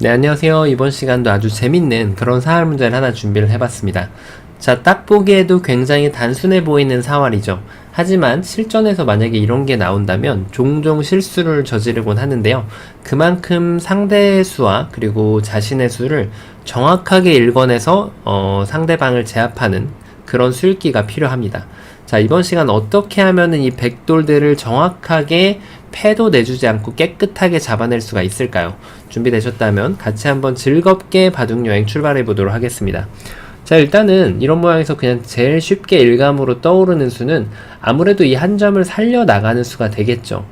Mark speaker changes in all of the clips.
Speaker 1: 네, 안녕하세요. 이번 시간도 아주 재밌는 그런 사활 문제를 하나 준비를 해봤습니다. 자, 딱 보기에도 굉장히 단순해 보이는 사활이죠. 하지만 실전에서 만약에 이런 게 나온다면 종종 실수를 저지르곤 하는데요. 그만큼 상대의 수와 그리고 자신의 수를 정확하게 읽어내서 상대방을 제압하는 그런 수읽기가 필요합니다. 자, 이번 시간 어떻게 하면은 이 백돌들을 정확하게 패도 내주지 않고 깨끗하게 잡아낼 수가 있을까요? 준비되셨다면 같이 한번 즐겁게 바둑여행 출발해 보도록 하겠습니다. 자, 일단은 이런 모양에서 그냥 제일 쉽게 일감으로 떠오르는 수는 아무래도 이 한 점을 살려나가는 수가 되겠죠.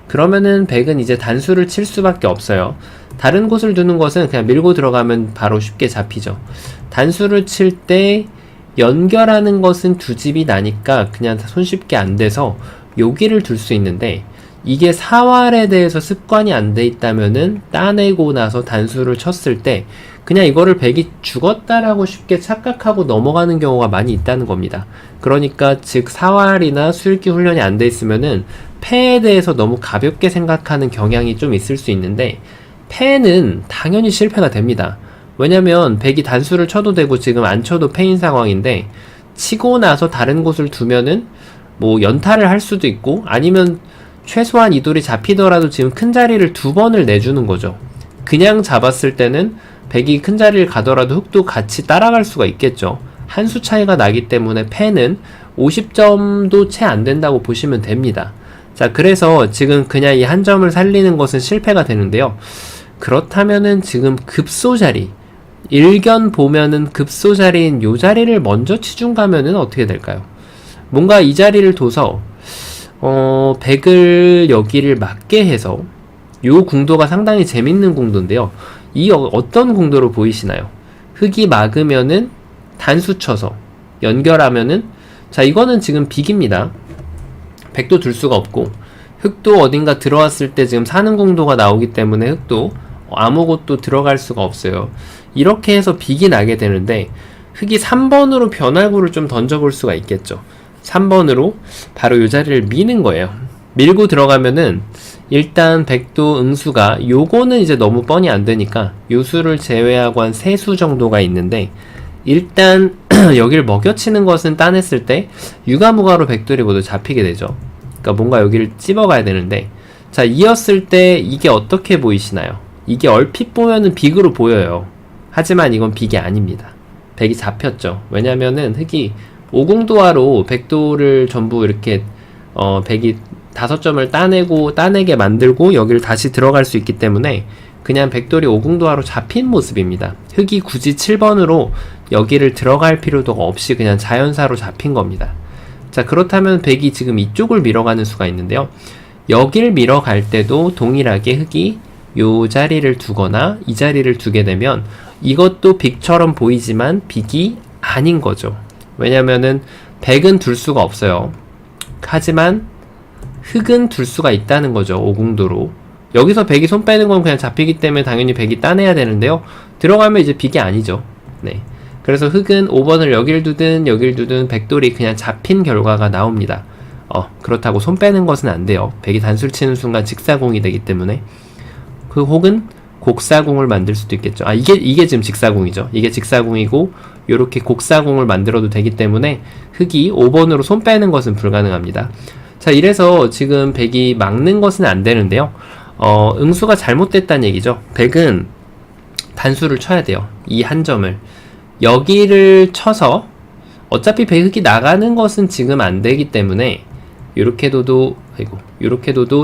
Speaker 1: 그러면은 백은 이제 단수를 칠 수밖에 없어요. 다른 곳을 두는 것은 그냥 밀고 들어가면 바로 쉽게 잡히죠. 단수를 칠 때 연결하는 것은 두 집이 나니까 그냥 손쉽게 안 돼서 여기를 둘 수 있는데, 이게 사활에 대해서 습관이 안 돼 있다면은 따내고 나서 단수를 쳤을 때 그냥 이거를 백이 죽었다라고 쉽게 착각하고 넘어가는 경우가 많이 있다는 겁니다. 그러니까 즉 사활이나 수읽기 훈련이 안 돼 있으면은 패에 대해서 너무 가볍게 생각하는 경향이 좀 있을 수 있는데, 패는 당연히 실패가 됩니다. 왜냐면 백이 단수를 쳐도 되고 지금 안 쳐도 패인 상황인데, 치고 나서 다른 곳을 두면은 뭐 연타를 할 수도 있고, 아니면 최소한 이 돌이 잡히더라도 지금 큰 자리를 두 번을 내주는 거죠. 그냥 잡았을 때는 백이 큰 자리를 가더라도 흑도 같이 따라갈 수가 있겠죠. 한 수 차이가 나기 때문에 패는 50점도 채 안 된다고 보시면 됩니다. 자, 그래서 지금 그냥 이 한 점을 살리는 것은 실패가 되는데요. 그렇다면은 지금 급소 자리, 일견 보면은 급소 자리인 요 자리를 먼저 치중 가면은 어떻게 될까요? 뭔가 이 자리를 둬서 백을 여기를 맞게 해서, 요 궁도가 상당히 재밌는 궁도인데요. 이 어떤 궁도로 보이시나요? 흑이 막으면은 단수 쳐서 연결하면은, 자, 이거는 지금 빅입니다. 백도 둘 수가 없고, 흑도 어딘가 들어왔을 때 지금 사는 궁도가 나오기 때문에 흑도 아무것도 들어갈 수가 없어요. 이렇게 해서 빅이 나게 되는데, 흑이 3번으로 변화구를 좀 던져볼 수가 있겠죠. 3번으로 바로 이 자리를 미는 거예요. 밀고 들어가면은 일단 백도 응수가, 요거는 이제 너무 뻔히 안 되니까 요 수를 제외하고 한 3수 정도가 있는데, 일단 여기를 먹여치는 것은 따냈을 때 유가무가로 백돌이 모두 잡히게 되죠. 그러니까 뭔가 여기를 찝어가야 되는데, 자, 이었을 때 이게 어떻게 보이시나요? 이게 얼핏 보면은 빅으로 보여요. 하지만 이건 빅이 아닙니다. 백이 잡혔죠. 왜냐면은 흑이 오궁도화로 백도를 전부 이렇게 백이 5점을 따내게 만들고 여기를 다시 들어갈 수 있기 때문에 그냥 백돌이 오궁도화로 잡힌 모습입니다. 흑이 굳이 7번으로 여기를 들어갈 필요도 없이 그냥 자연사로 잡힌 겁니다. 자, 그렇다면 백이 지금 이쪽을 밀어가는 수가 있는데요. 여길 밀어갈 때도 동일하게 흑이 요 자리를 두거나 이 자리를 두게 되면 이것도 빅처럼 보이지만 빅이 아닌 거죠. 왜냐면은 백은 둘 수가 없어요. 하지만 흑은 둘 수가 있다는 거죠. 오궁도로. 여기서 백이 손 빼는 건 그냥 잡히기 때문에 당연히 백이 따내야 되는데요. 들어가면 이제 빅이 아니죠. 네. 그래서 흑은 5번을 여길 두든 백돌이 그냥 잡힌 결과가 나옵니다. 그렇다고 손 빼는 것은 안 돼요. 백이 단수를 치는 순간 직사공이 되기 때문에. 혹은 곡사공을 만들 수도 있겠죠. 이게 지금 직사공이죠. 이게 직사공이고 요렇게 곡사공을 만들어도 되기 때문에 흑이 5번으로 손 빼는 것은 불가능합니다. 자, 이래서 지금 백이 막는 것은 안 되는데요. 응수가 잘못됐다는 얘기죠. 백은 단수를 쳐야 돼요. 이 한 점을 여기를 쳐서, 어차피 흑이 나가는 것은 지금 안 되기 때문에 요렇게 둬도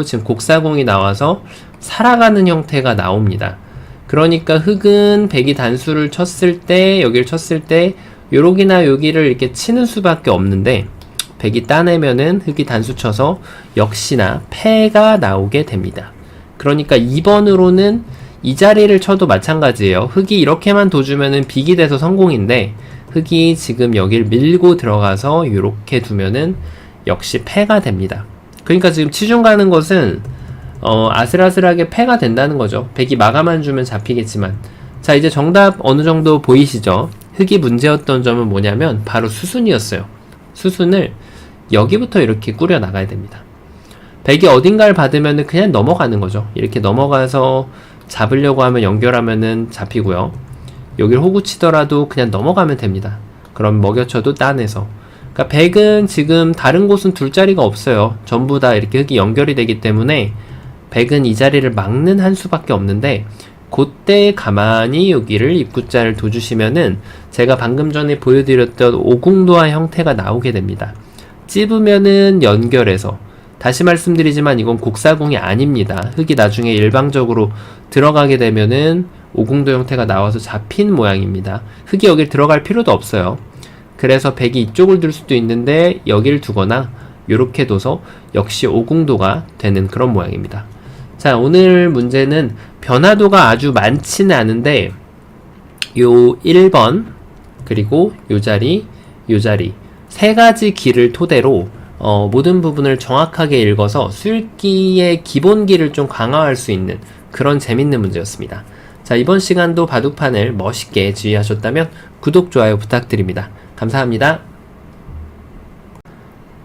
Speaker 1: 지금 곡사공이 나와서 살아가는 형태가 나옵니다. 그러니까 흑은 백이 단수를 쳤을 때, 여기를 쳤을 때 요러기나 여기를 이렇게 치는 수밖에 없는데, 백이 따내면은 흑이 단수 쳐서 역시나 패가 나오게 됩니다. 그러니까 2번으로는 이 자리를 쳐도 마찬가지예요. 흑이 이렇게만 둬주면은 빅이 돼서 성공인데, 흑이 지금 여기를 밀고 들어가서 이렇게 두면은 역시 패가 됩니다. 그러니까 지금 치중 가는 것은 아슬아슬하게 패가 된다는 거죠. 백이 마감만 주면 잡히겠지만. 자, 이제 정답 어느 정도 보이시죠? 흑이 문제였던 점은 뭐냐면 바로 수순이었어요. 수순을 여기부터 이렇게 꾸려 나가야 됩니다. 백이 어딘가를 받으면 그냥 넘어가는 거죠. 이렇게 넘어가서 잡으려고 하면 연결하면은 잡히고요. 여길 호구 치더라도 그냥 넘어가면 됩니다. 그럼 먹여쳐도 따내서. 그러니까 100은 지금 다른 곳은 둘 자리가 없어요. 전부 다 이렇게 흙이 연결이 되기 때문에 100은 이 자리를 막는 한 수밖에 없는데, 그때 가만히 여기를 입구자를 둬주시면은 제가 방금 전에 보여드렸던 오궁도화 형태가 나오게 됩니다. 찝으면은 연결해서, 다시 말씀드리지만 이건 곡사궁이 아닙니다. 흙이 나중에 일방적으로 들어가게 되면은 오궁도 형태가 나와서 잡힌 모양입니다. 흙이 여길 들어갈 필요도 없어요. 그래서 100이 이쪽을 둘 수도 있는데 여기를 두거나 이렇게 둬서 역시 오궁도가 되는 그런 모양입니다. 자, 오늘 문제는 변화도가 아주 많지는 않은데 요 1번 그리고 요 자리 세 가지 길을 토대로 모든 부분을 정확하게 읽어서 수읽기의 기본기를 좀 강화할 수 있는 그런 재밌는 문제였습니다. 자, 이번 시간도 바둑판을 멋있게 지휘하셨다면 구독, 좋아요 부탁드립니다. 감사합니다.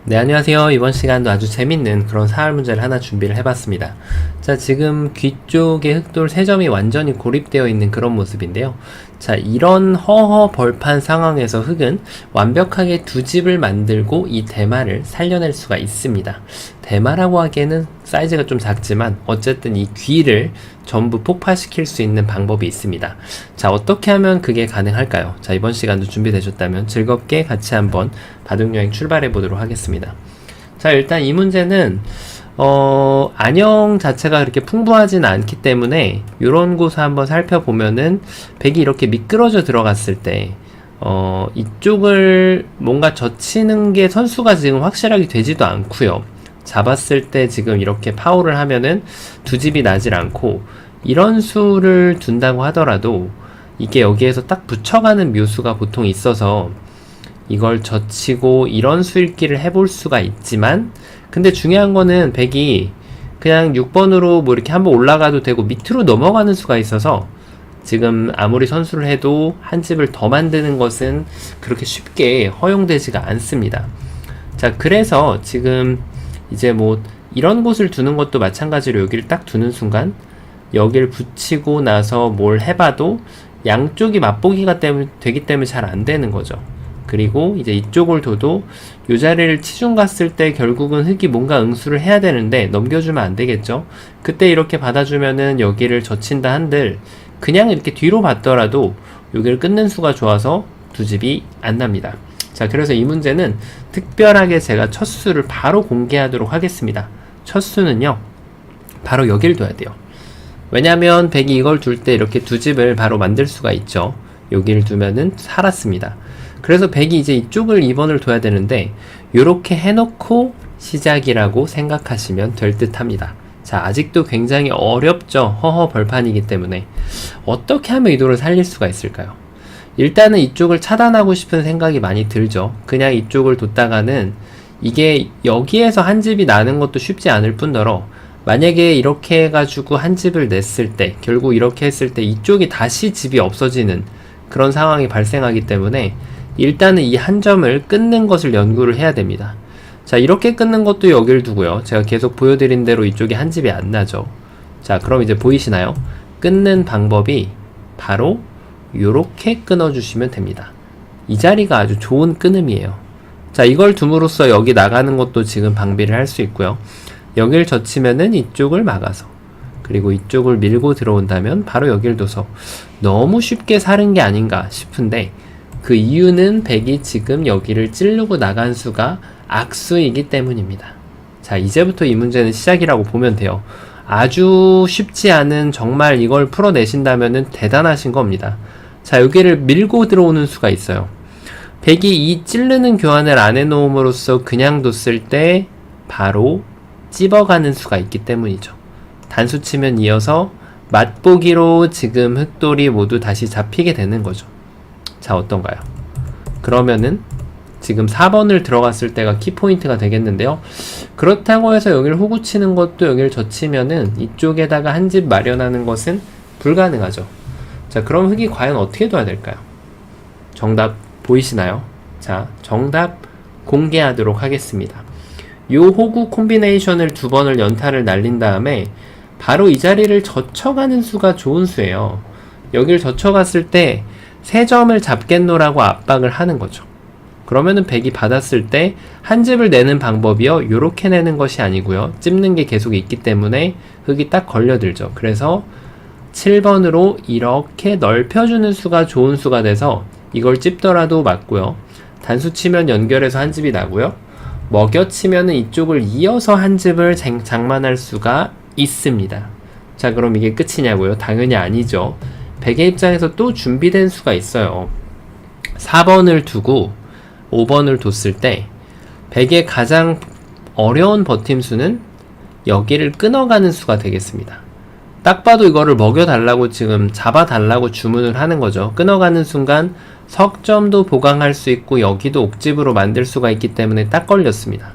Speaker 1: 네, 안녕하세요. 이번 시간도 아주 재밌는 그런 사활 문제를 하나 준비를 해봤습니다. 자, 지금 귀 쪽에 흑돌 3점이 완전히 고립되어 있는 그런 모습인데요. 자, 이런 허허 벌판 상황에서 흑은 완벽하게 두 집을 만들고 이 대마를 살려낼 수가 있습니다. 대마라고 하기에는 사이즈가 좀 작지만 어쨌든 이 귀를 전부 폭파시킬 수 있는 방법이 있습니다. 자, 어떻게 하면 그게 가능할까요? 자, 이번 시간도 준비되셨다면 즐겁게 같이 한번 바둑여행 출발해 보도록 하겠습니다. 자, 일단 이 문제는 안형 자체가 그렇게 풍부하진 않기 때문에 이런 곳을 한번 살펴보면은 백이 이렇게 미끄러져 들어갔을 때 이쪽을 뭔가 젖히는 게 선수가 지금 확실하게 되지도 않고요. 잡았을 때 지금 이렇게 파울을 하면은 두 집이 나질 않고, 이런 수를 둔다고 하더라도 이게 여기에서 딱 붙여가는 묘수가 보통 있어서 이걸 젖히고 이런 수읽기를 해볼 수가 있지만, 근데 중요한 거는 백이 그냥 6번으로 뭐 이렇게 한번 올라가도 되고 밑으로 넘어가는 수가 있어서 지금 아무리 선수를 해도 한 집을 더 만드는 것은 그렇게 쉽게 허용되지가 않습니다. 자, 그래서 지금 이제 뭐 이런 곳을 두는 것도 마찬가지로 여기를 딱 두는 순간 여기를 붙이고 나서 뭘 해봐도 양쪽이 맛보기가 되기 때문에 잘 안 되는 거죠. 그리고 이제 이쪽을 둬도 요 자리를 치중 갔을 때 결국은 흑이 뭔가 응수를 해야 되는데 넘겨주면 안 되겠죠. 그때 이렇게 받아주면은 여기를 젖힌다 한들 그냥 이렇게 뒤로 받더라도 여기를 끊는 수가 좋아서 두 집이 안 납니다. 자, 그래서 이 문제는 특별하게 제가 첫 수를 바로 공개하도록 하겠습니다. 첫 수는요, 바로 여길 둬야 돼요. 왜냐면 백이 이걸 둘 때 이렇게 두 집을 바로 만들 수가 있죠. 여기를 두면은 살았습니다. 그래서 백이 이제 이쪽을 2번을 둬야 되는데 요렇게 해놓고 시작이라고 생각하시면 될 듯 합니다. 자, 아직도 굉장히 어렵죠. 허허 벌판이기 때문에 어떻게 하면 이 돌을 살릴 수가 있을까요? 일단은 이쪽을 차단하고 싶은 생각이 많이 들죠. 그냥 이쪽을 뒀다가는 이게 여기에서 한 집이 나는 것도 쉽지 않을 뿐더러 만약에 이렇게 해가지고 한 집을 냈을 때 결국 이렇게 했을 때 이쪽이 다시 집이 없어지는 그런 상황이 발생하기 때문에 일단은 이 한 점을 끊는 것을 연구를 해야 됩니다. 자, 이렇게 끊는 것도 여기를 두고요. 제가 계속 보여드린 대로 이쪽에 한 집이 안 나죠. 자, 그럼 이제 보이시나요? 끊는 방법이 바로 요렇게 끊어주시면 됩니다. 이 자리가 아주 좋은 끊음이에요. 자, 이걸 둠으로써 여기 나가는 것도 지금 방비를 할 수 있고요. 여기를 젖히면은 이쪽을 막아서, 그리고 이쪽을 밀고 들어온다면 바로 여기를 둬서 너무 쉽게 사는 게 아닌가 싶은데, 그 이유는 백이 지금 여기를 찌르고 나간 수가 악수이기 때문입니다. 자, 이제부터 이 문제는 시작이라고 보면 돼요. 아주 쉽지 않은, 정말 이걸 풀어내신다면은 대단하신 겁니다. 자, 여기를 밀고 들어오는 수가 있어요. 백이 이 찌르는 교환을 안 해놓음으로써 그냥 뒀을 때 바로 찝어가는 수가 있기 때문이죠. 단수 치면 이어서 맛보기로 지금 흑돌이 모두 다시 잡히게 되는 거죠. 자, 어떤가요? 그러면은 지금 4번을 들어갔을 때가 키포인트가 되겠는데요. 그렇다고 해서 여기를 호구 치는 것도 여기를 젖히면은 이쪽에다가 한 집 마련하는 것은 불가능하죠. 자, 그럼 흑이 과연 어떻게 둬야 될까요? 정답 보이시나요? 자, 정답 공개하도록 하겠습니다. 요 호구 콤비네이션을 두 번을 연타를 날린 다음에 바로 이 자리를 젖혀가는 수가 좋은 수예요. 여기를 젖혀갔을 때 3점을 잡겠노라고 압박을 하는 거죠. 그러면은 100이 받았을 때 한 집을 내는 방법이요, 요렇게 내는 것이 아니고요, 찝는 게 계속 있기 때문에 흙이 딱 걸려들죠. 그래서 7번으로 이렇게 넓혀주는 수가 좋은 수가 돼서 이걸 찝더라도 맞고요, 단수 치면 연결해서 한 집이 나고요, 먹여 치면은 이쪽을 이어서 한 집을 장만할 수가 있습니다. 자, 그럼 이게 끝이냐고요? 당연히 아니죠. 100의 입장에서 또 준비된 수가 있어요. 4번을 두고 5번을 뒀을 때 100의 가장 어려운 버팀수는 여기를 끊어가는 수가 되겠습니다. 딱 봐도 이거를 먹여달라고, 지금 잡아달라고 주문을 하는 거죠. 끊어가는 순간 석점도 보강할 수 있고 여기도 옥집으로 만들 수가 있기 때문에 딱 걸렸습니다.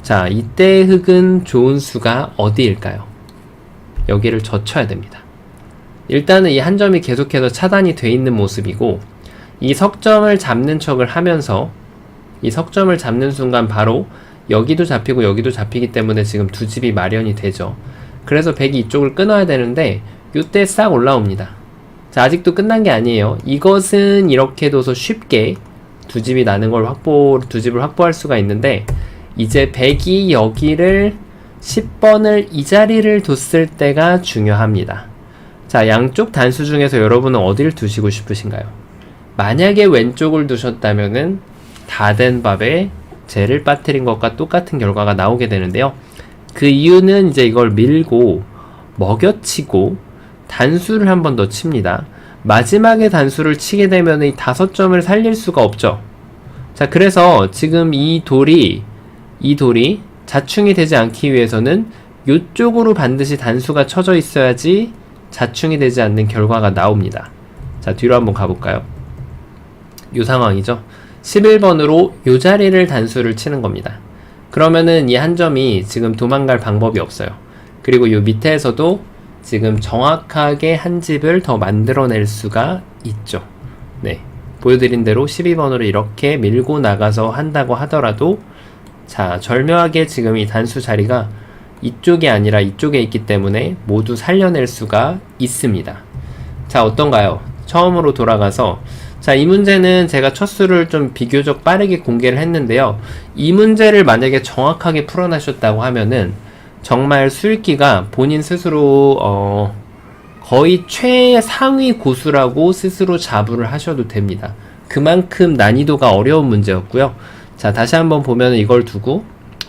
Speaker 1: 자, 이때의 흙은 좋은 수가 어디일까요? 여기를 젖혀야 됩니다. 일단은 이 한 점이 계속해서 차단이 돼 있는 모습이고, 이 석점을 잡는 척을 하면서 이 석점을 잡는 순간 바로 여기도 잡히고 여기도 잡히기 때문에 지금 두 집이 마련이 되죠. 그래서 100이 이쪽을 끊어야 되는데 이때 싹 올라옵니다. 자, 아직도 끝난 게 아니에요. 이것은 이렇게 둬서 쉽게 두 집이 나는 걸 두 집을 확보할 수가 있는데, 이제 100이 여기를 10번을 이 자리를 뒀을 때가 중요합니다. 자, 양쪽 단수 중에서 여러분은 어디를 두시고 싶으신가요? 만약에 왼쪽을 두셨다면은 다 된 밥에 재를 빠뜨린 것과 똑같은 결과가 나오게 되는데요. 그 이유는 이제 이걸 밀고 먹여치고 단수를 한 번 더 칩니다. 마지막에 단수를 치게 되면 이 5점을 살릴 수가 없죠. 자, 그래서 지금 이 돌이 자충이 되지 않기 위해서는 이쪽으로 반드시 단수가 쳐져 있어야지 자충이 되지 않는 결과가 나옵니다. 자, 뒤로 한번 가볼까요? 이 상황이죠. 11번으로 이 자리를 단수를 치는 겁니다. 그러면은 이 한 점이 지금 도망갈 방법이 없어요. 그리고 이 밑에서도 지금 정확하게 한 집을 더 만들어낼 수가 있죠. 네, 보여드린 대로 12번으로 이렇게 밀고 나가서 한다고 하더라도, 자, 절묘하게 지금 이 단수 자리가 이쪽이 아니라 이쪽에 있기 때문에 모두 살려낼 수가 있습니다. 자, 어떤가요? 처음으로 돌아가서, 자, 이 문제는 제가 첫 수를 좀 비교적 빠르게 공개를 했는데요. 이 문제를 만약에 정확하게 풀어내셨다고 하면은 정말 수읽기가 본인 스스로 거의 최상위 고수라고 스스로 자부를 하셔도 됩니다. 그만큼 난이도가 어려운 문제였고요. 자, 다시 한번 보면 이걸 두고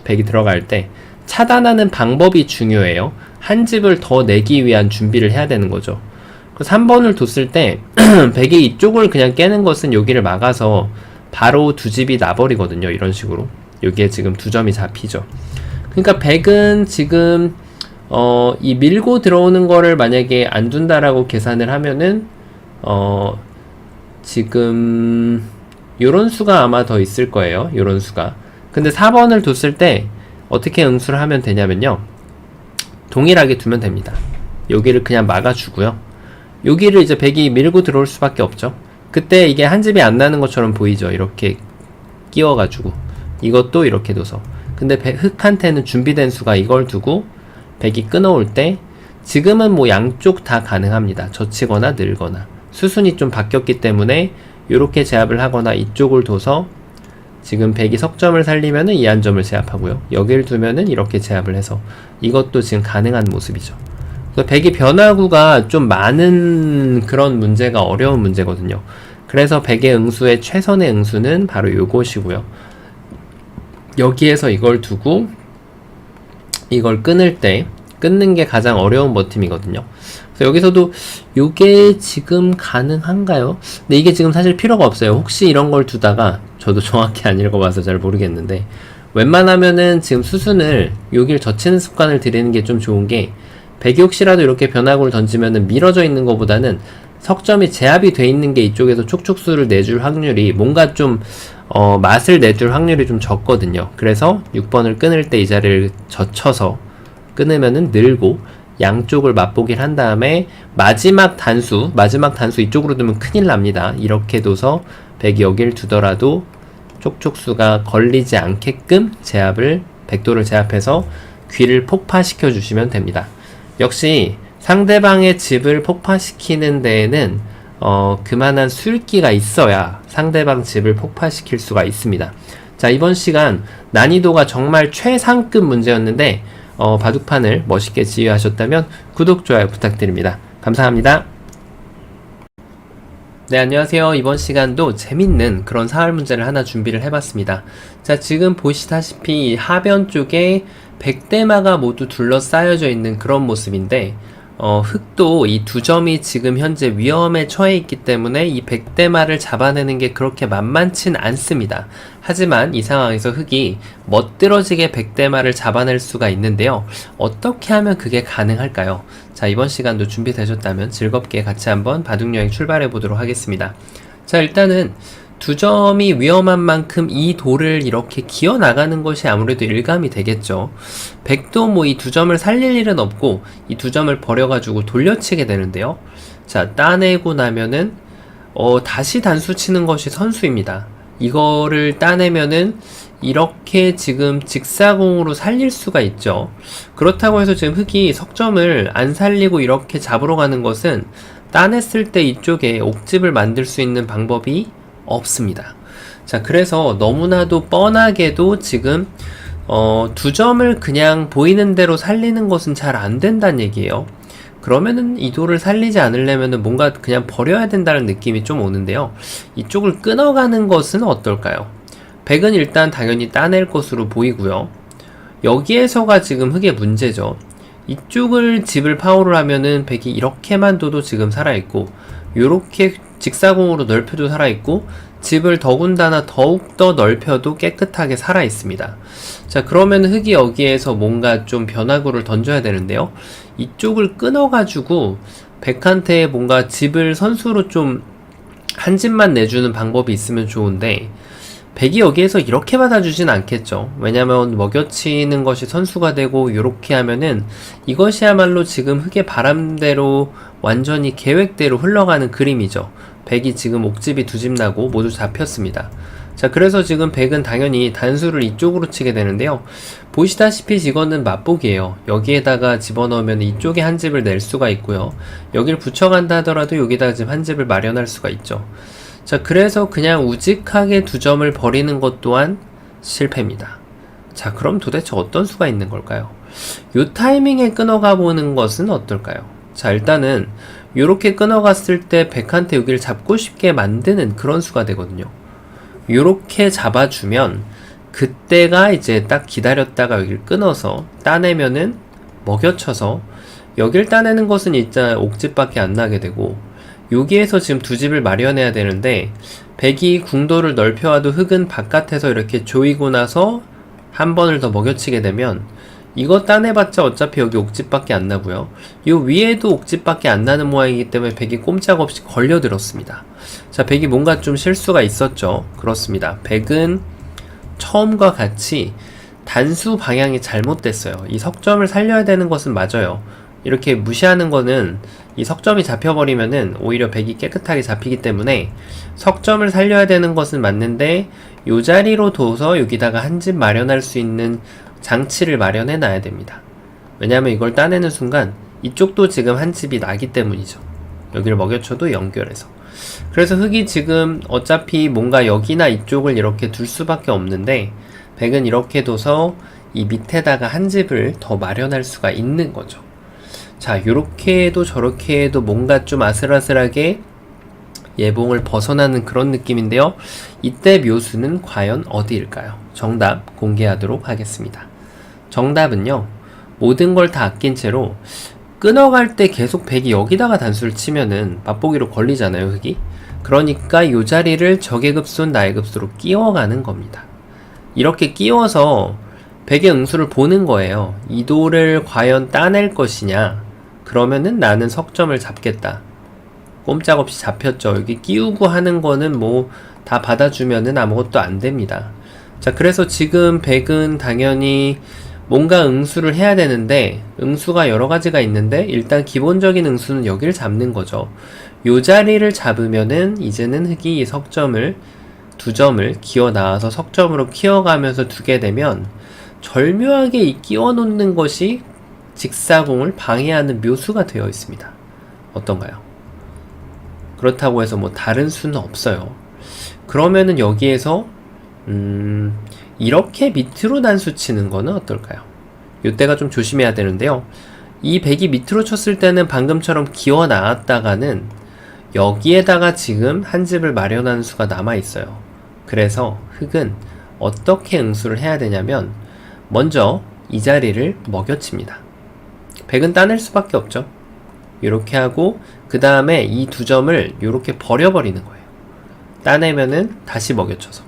Speaker 1: 100이 들어갈 때 차단하는 방법이 중요해요. 한 집을 더 내기 위한 준비를 해야 되는 거죠. 3번을 뒀을 때 100이 이쪽을 그냥 깨는 것은 여기를 막아서 바로 두 집이 나버리거든요. 이런 식으로 여기에 지금 2점이 잡히죠. 그러니까 100은 지금 이 밀고 들어오는 거를 만약에 안 둔다라고 계산을 하면은 지금 요런 수가 아마 더 있을 거예요. 요런 수가. 근데 4번을 뒀을 때 어떻게 응수를 하면 되냐면요, 동일하게 두면 됩니다. 여기를 그냥 막아주고요, 여기를 이제 100이 밀고 들어올 수밖에 없죠. 그때 이게 한 집이 안 나는 것처럼 보이죠. 이렇게 끼워가지고 이것도 이렇게 둬서. 근데 흙한테는 준비된 수가 이걸 두고 100이 끊어올 때 지금은 뭐 양쪽 다 가능합니다. 젖히거나 늘거나. 수순이 좀 바뀌었기 때문에 이렇게 제압을 하거나 이쪽을 둬서 지금 100이 석점을 살리면은 이 한 점을 제압하고요, 여기를 두면은 이렇게 제압을 해서 이것도 지금 가능한 모습이죠. 100이 변화구가 좀 많은 그런 문제가 어려운 문제거든요. 그래서 100의 응수의 최선의 응수는 바로 요것이고요. 여기에서 이걸 두고 이걸 끊는 게 가장 어려운 버팀이거든요. 그래서 여기서도 요게 지금 가능한가요? 근데 이게 지금 사실 필요가 없어요. 혹시 이런 걸 두다가, 저도 정확히 안 읽어봐서 잘 모르겠는데, 웬만하면은 지금 수순을 여길 젖히는 습관을 들이는 게 좀 좋은 게, 100이 혹시라도 이렇게 변화구를 던지면은 미뤄져 있는 것보다는 석점이 제압이 돼 있는 게 이쪽에서 촉촉수를 내줄 확률이, 뭔가 좀 맛을 내줄 확률이 좀 적거든요. 그래서 6번을 끊을 때 이 자리를 젖혀서 끊으면은 늘고 양쪽을 맛보기를 한 다음에 마지막 단수 이쪽으로 두면 큰일 납니다. 이렇게 둬서 100이 여기를 두더라도 촉촉수가 걸리지 않게끔 제압을, 백도를 제압해서 귀를 폭파시켜 주시면 됩니다. 역시 상대방의 집을 폭파시키는 데에는 그만한 술기가 있어야 상대방 집을 폭파시킬 수가 있습니다. 자, 이번 시간 난이도가 정말 최상급 문제였는데 바둑판을 멋있게 지휘하셨다면 구독, 좋아요 부탁드립니다. 감사합니다. 네, 안녕하세요. 이번 시간도 재밌는 그런 사활 문제를 하나 준비를 해봤습니다. 자, 지금 보시다시피 이 하변 쪽에 백대마가 모두 둘러싸여져 있는 그런 모습인데 흑도 이 두 점이 지금 현재 위험에 처해 있기 때문에 이 백대마를 잡아내는 게 그렇게 만만치 않습니다. 하지만 이 상황에서 흑이 멋들어지게 백대마를 잡아낼 수가 있는데요. 어떻게 하면 그게 가능할까요? 자, 이번 시간도 준비되셨다면 즐겁게 같이 한번 바둑여행 출발해 보도록 하겠습니다. 자, 일단은 두 점이 위험한 만큼 이 돌을 이렇게 기어 나가는 것이 아무래도 일감이 되겠죠. 백도 뭐 이 두 점을 살릴 일은 없고 이 두 점을 버려가지고 돌려치게 되는데요. 자, 따내고 나면은 다시 단수 치는 것이 선수입니다. 이거를 따내면은 이렇게 지금 직사공으로 살릴 수가 있죠. 그렇다고 해서 지금 흑이 석점을 안 살리고 이렇게 잡으러 가는 것은 따냈을 때 이쪽에 옥집을 만들 수 있는 방법이 없습니다. 자, 그래서 너무나도 뻔하게도 지금 두 점을 그냥 보이는 대로 살리는 것은 잘 안 된다는 얘기예요. 그러면은 이 돌을 살리지 않으려면은 뭔가 그냥 버려야 된다는 느낌이 좀 오는데요. 이쪽을 끊어가는 것은 어떨까요? 백은 일단 당연히 따낼 것으로 보이고요. 여기에서가 지금 흑의 문제죠. 이쪽을 집을 파워를 하면은 백이 이렇게만 둬도 지금 살아있고 요렇게 직사공으로 넓혀도 살아있고 집을 더군다나 더욱더 넓혀도 깨끗하게 살아있습니다. 자, 그러면 흑이 여기에서 뭔가 좀 변화구를 던져야 되는데요. 이쪽을 끊어가지고 백한테 뭔가 집을 선수로 좀 한 집만 내주는 방법이 있으면 좋은데 백이 여기에서 이렇게 받아주진 않겠죠. 왜냐면 먹여치는 것이 선수가 되고 요렇게 하면은 이것이야말로 지금 흑의 바람대로 완전히 계획대로 흘러가는 그림이죠. 백이 지금 옥집이 두 집 나고 모두 잡혔습니다. 자, 그래서 지금 백은 당연히 단수를 이쪽으로 치게 되는데요. 보시다시피 이거는 맛보기예요. 여기에다가 집어넣으면 이쪽에 한 집을 낼 수가 있고요. 여기를 붙여간다 하더라도 여기다가 지금 한 집을 마련할 수가 있죠. 자, 그래서 그냥 우직하게 두 점을 버리는 것 또한 실패입니다. 자, 그럼 도대체 어떤 수가 있는 걸까요? 요 타이밍에 끊어가 보는 것은 어떨까요? 자, 일단은 요렇게 끊어갔을 때 백한테 여기를 잡고 싶게 만드는 그런 수가 되거든요. 요렇게 잡아주면 그때가 이제 딱 기다렸다가 여기를 끊어서 따내면은 먹여쳐서 여길 따내는 것은 일단 옥집밖에 안 나게 되고 여기에서 지금 두 집을 마련해야 되는데 백이 궁도를 넓혀와도 흑은 바깥에서 이렇게 조이고 나서 한 번을 더 먹여치게 되면 이거 따내봤자 어차피 여기 옥집밖에 안 나고요. 이 위에도 옥집밖에 안 나는 모양이기 때문에 백이 꼼짝없이 걸려들었습니다. 자, 백이 뭔가 좀 실수가 있었죠. 그렇습니다. 백은 처음과 같이 단수 방향이 잘못됐어요. 이 석점을 살려야 되는 것은 맞아요. 이렇게 무시하는 거는 이 석점이 잡혀버리면은 오히려 백이 깨끗하게 잡히기 때문에 석점을 살려야 되는 것은 맞는데 요 자리로 둬서 여기다가 한 집 마련할 수 있는 장치를 마련해 놔야 됩니다. 왜냐하면 이걸 따내는 순간 이쪽도 지금 한 집이 나기 때문이죠. 여기를 먹여쳐도 연결해서. 그래서 흑이 지금 어차피 뭔가 여기나 이쪽을 이렇게 둘 수밖에 없는데 백은 이렇게 둬서 이 밑에다가 한 집을 더 마련할 수가 있는 거죠. 자, 요렇게 해도 저렇게 해도 뭔가 좀 아슬아슬하게 예봉을 벗어나는 그런 느낌인데요. 이때 묘수는 과연 어디일까요? 정답 공개하도록 하겠습니다. 정답은요, 모든 걸 다 아낀 채로 끊어갈 때 계속 백이 여기다가 단수를 치면은 맛보기로 걸리잖아요, 흑이. 그러니까 요 자리를 적의 급수는 나의 급수로 끼워가는 겁니다. 이렇게 끼워서 백의 응수를 보는 거예요. 이 돌을 과연 따낼 것이냐? 그러면은 나는 석점을 잡겠다. 꼼짝없이 잡혔죠. 여기 끼우고 하는 거는 뭐 다 받아주면은 아무것도 안 됩니다. 자, 그래서 지금 백은 당연히 뭔가 응수를 해야 되는데 응수가 여러 가지가 있는데 일단 기본적인 응수는 여기를 잡는 거죠. 요 자리를 잡으면은 이제는 흑이 이 석점을 두 점을 기어 나와서 석점으로 키워가면서 두게 되면 절묘하게 이 끼워 놓는 것이 직사공을 방해하는 묘수가 되어 있습니다. 어떤가요? 그렇다고 해서 뭐 다른 수는 없어요. 그러면은 여기에서 이렇게 밑으로 단수 치는 거는 어떨까요? 이때가 좀 조심해야 되는데요. 이 100이 밑으로 쳤을 때는 방금처럼 기어 나왔다가는 여기에다가 지금 한 집을 마련하는 수가 남아 있어요. 그래서 흑은 어떻게 응수를 해야 되냐면 먼저 이 자리를 먹여칩니다. 100은 따낼 수밖에 없죠. 이렇게 하고 그 다음에 이 두 점을 이렇게 버려버리는 거예요. 따내면은 다시 먹여쳐서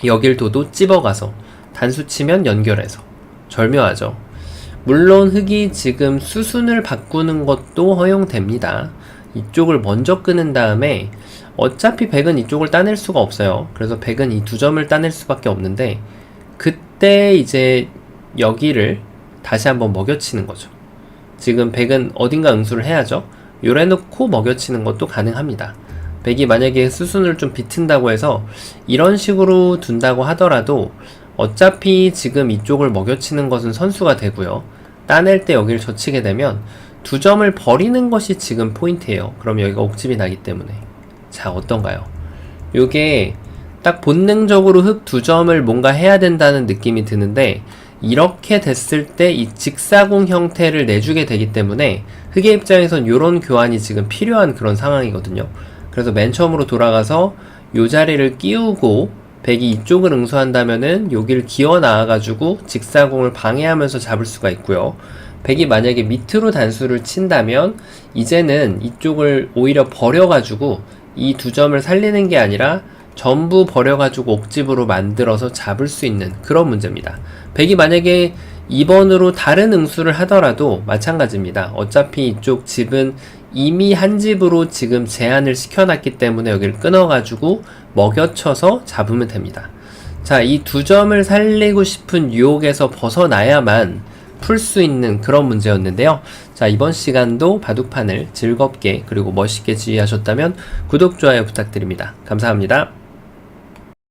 Speaker 1: 여길 둬도 찝어가서 단수 치면 연결해서 절묘하죠. 물론 흑이 지금 수순을 바꾸는 것도 허용됩니다. 이쪽을 먼저 끄는 다음에 어차피 100은 이쪽을 따낼 수가 없어요. 그래서 100은 이 두 점을 따낼 수밖에 없는데 그때 이제 여기를 다시 한번 먹여치는 거죠. 지금 100은 어딘가 응수를 해야죠. 요래 놓고 먹여치는 것도 가능합니다. 100이 만약에 수순을 좀 비튼다고 해서 이런 식으로 둔다고 하더라도 어차피 지금 이쪽을 먹여치는 것은 선수가 되고요. 따낼 때 여기를 젖히게 되면 두 점을 버리는 것이 지금 포인트예요. 그럼 여기가 옥집이 나기 때문에. 자, 어떤가요? 요게 딱 본능적으로 흑 두 점을 뭔가 해야 된다는 느낌이 드는데 이렇게 됐을 때 이 직사공 형태를 내주게 되기 때문에 흑의 입장에선 요런 교환이 지금 필요한 그런 상황이거든요. 그래서 맨 처음으로 돌아가서 요 자리를 끼우고 100이 이쪽을 응수한다면은 여기를 기어 나와가지고 직사공을 방해하면서 잡을 수가 있고요. 100이 만약에 밑으로 단수를 친다면 이제는 이쪽을 오히려 버려가지고 이 두 점을 살리는 게 아니라 전부 버려가지고 옥집으로 만들어서 잡을 수 있는 그런 문제입니다. 100이 만약에 2번으로 다른 응수를 하더라도 마찬가지입니다. 어차피 이쪽 집은 이미 한 집으로 지금 제한을 시켜놨기 때문에 여기를 끊어가지고 먹여쳐서 잡으면 됩니다. 자, 이 두 점을 살리고 싶은 유혹에서 벗어나야만 풀 수 있는 그런 문제였는데요. 자, 이번 시간도 바둑판을 즐겁게 그리고 멋있게 지휘하셨다면 구독, 좋아요 부탁드립니다. 감사합니다.